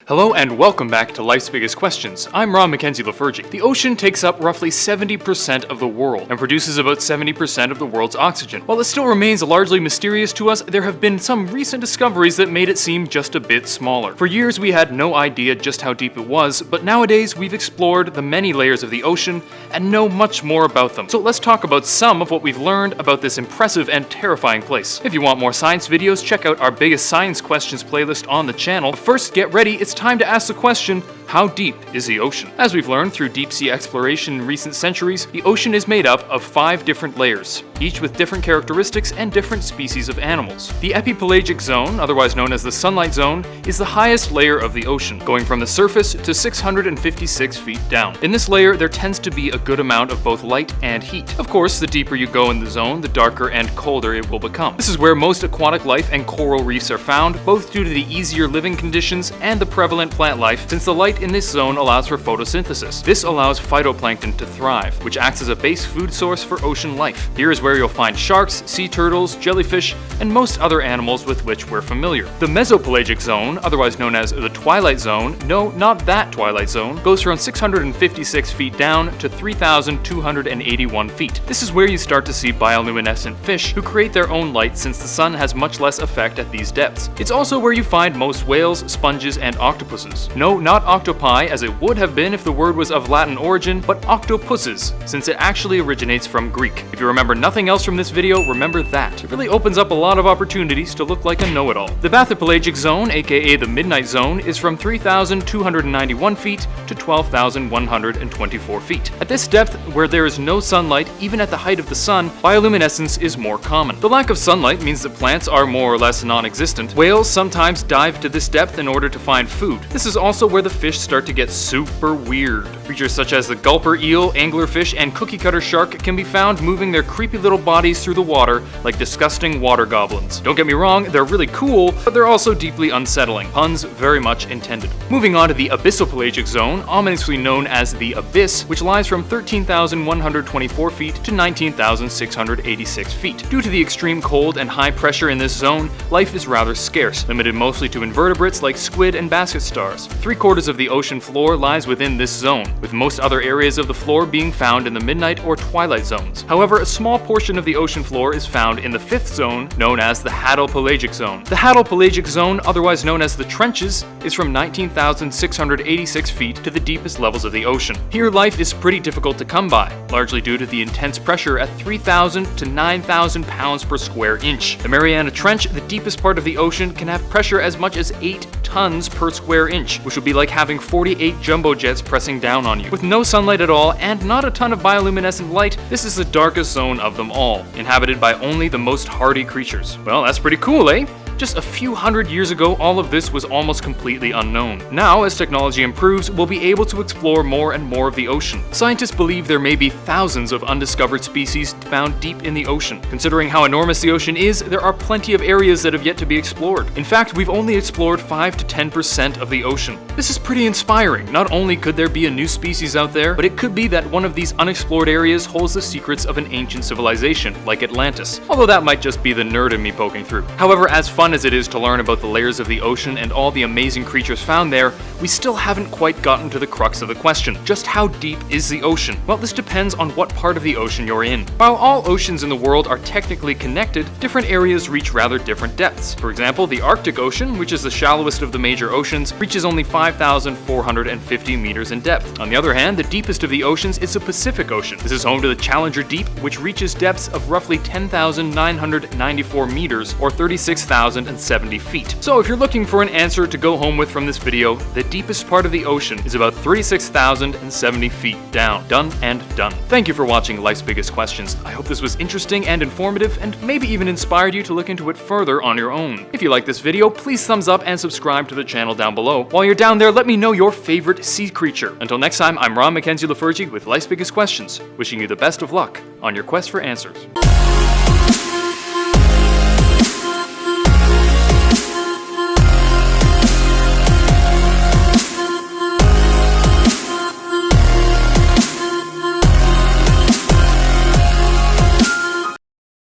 Hello and welcome back to Life's Biggest Questions. I'm Ron Mackenzie Lafergie. The ocean takes up roughly 70% of the world and produces about 70% of the world's oxygen. While it still remains largely mysterious to us, there have been some recent discoveries that made it seem just a bit smaller. For years we had no idea just how deep it was, but nowadays we've explored the many layers of the ocean and know much more about them. So let's talk about some of what we've learned about this impressive and terrifying place. If you want more science videos, check out our Biggest Science Questions playlist on the channel. But first, get ready, it's time to ask the question, how deep is the ocean? As we've learned through deep sea exploration in recent centuries, the ocean is made up of 5 different layers, each with different characteristics and different species of animals. The epipelagic zone, otherwise known as the sunlight zone, is the highest layer of the ocean, going from the surface to 656 feet down. In this layer, there tends to be a good amount of both light and heat. Of course, the deeper you go in the zone, the darker and colder it will become. This is where most aquatic life and coral reefs are found, both due to the easier living conditions and the prevalent plant life, since the light in this zone allows for photosynthesis. This allows phytoplankton to thrive, which acts as a base food source for ocean life. Here is where you'll find sharks, sea turtles, jellyfish, and most other animals with which we're familiar. The mesopelagic zone, otherwise known as the twilight zone, no, not that twilight zone, goes from 656 feet down to 3,281 feet. This is where you start to see bioluminescent fish who create their own light since the sun has much less effect at these depths. It's also where you find most whales, sponges, and octopuses. No, not octopi, as it would have been if the word was of Latin origin, but octopuses, since it actually originates from Greek. If you remember nothing else from this video, remember that. It really opens up a lot of opportunities to look like a know-it-all. The bathypelagic zone, aka the midnight zone, is from 3,291 feet to 12,124 feet. At this depth, where there is no sunlight, even at the height of the sun, bioluminescence is more common. The lack of sunlight means that plants are more or less non-existent. Whales sometimes dive to this depth in order to find food. This is also where the fish start to get super weird. Creatures such as the gulper eel, anglerfish, and cookie cutter shark can be found moving their creepy little bodies through the water like disgusting water goblins. Don't get me wrong, they're really cool, but they're also deeply unsettling. Puns very much intended. Moving on to the abyssopelagic zone, ominously known as the abyss, which lies from 13,124 feet to 19,686 feet. Due to the extreme cold and high pressure in this zone, life is rather scarce, limited mostly to invertebrates like squid and basket stars. 3/4 of the ocean floor lies within this zone, with most other areas of the floor being found in the midnight or twilight zones. However, a small portion of the ocean floor is found in the 5th zone, known as the hadopelagic zone. The hadopelagic zone, otherwise known as the trenches, is from 19,686 feet to the deepest levels of the ocean. Here, life is pretty difficult to come by, largely due to the intense pressure at 3,000 to 9,000 pounds per square inch. The Mariana Trench, the deepest part of the ocean, can have pressure as much as 8 tons per square inch, which would be like having 48 jumbo jets pressing down on you. With no sunlight at all and not a ton of bioluminescent light, this is the darkest zone of them all, inhabited by only the most hardy creatures. Well, that's pretty cool, eh? Just a few hundred years ago, all of this was almost completely unknown. Now, as technology improves, we'll be able to explore more and more of the ocean. Scientists believe there may be thousands of undiscovered species found deep in the ocean. Considering how enormous the ocean is, there are plenty of areas that have yet to be explored. In fact, we've only explored 5 to 10% of the ocean. This is pretty inspiring. Not only could there be a new species out there, but it could be that one of these unexplored areas holds the secrets of an ancient civilization, like Atlantis. Although that might just be the nerd in me poking through. However, as fun as it is to learn about the layers of the ocean and all the amazing creatures found there, we still haven't quite gotten to the crux of the question. Just how deep is the ocean? Well, this depends on what part of the ocean you're in. While all oceans in the world are technically connected, different areas reach rather different depths. For example, the Arctic Ocean, which is the shallowest of the major oceans, reaches only 5,450 meters in depth. On the other hand, the deepest of the oceans is the Pacific Ocean. This is home to the Challenger Deep, which reaches depths of roughly 10,994 meters, or 36,070 feet. So if you're looking for an answer to go home with from this video, the deepest part of the ocean is about 36,070 feet down. Done and done. Thank you for watching Life's Biggest Questions. I hope this was interesting and informative, and maybe even inspired you to look into it further on your own. If you like this video, please thumbs up and subscribe to the channel down below. While you're down there, let me know your favorite sea creature. Until next time, I'm Ron Mackenzie Lafergie with Life's Biggest Questions, wishing you the best of luck on your quest for answers.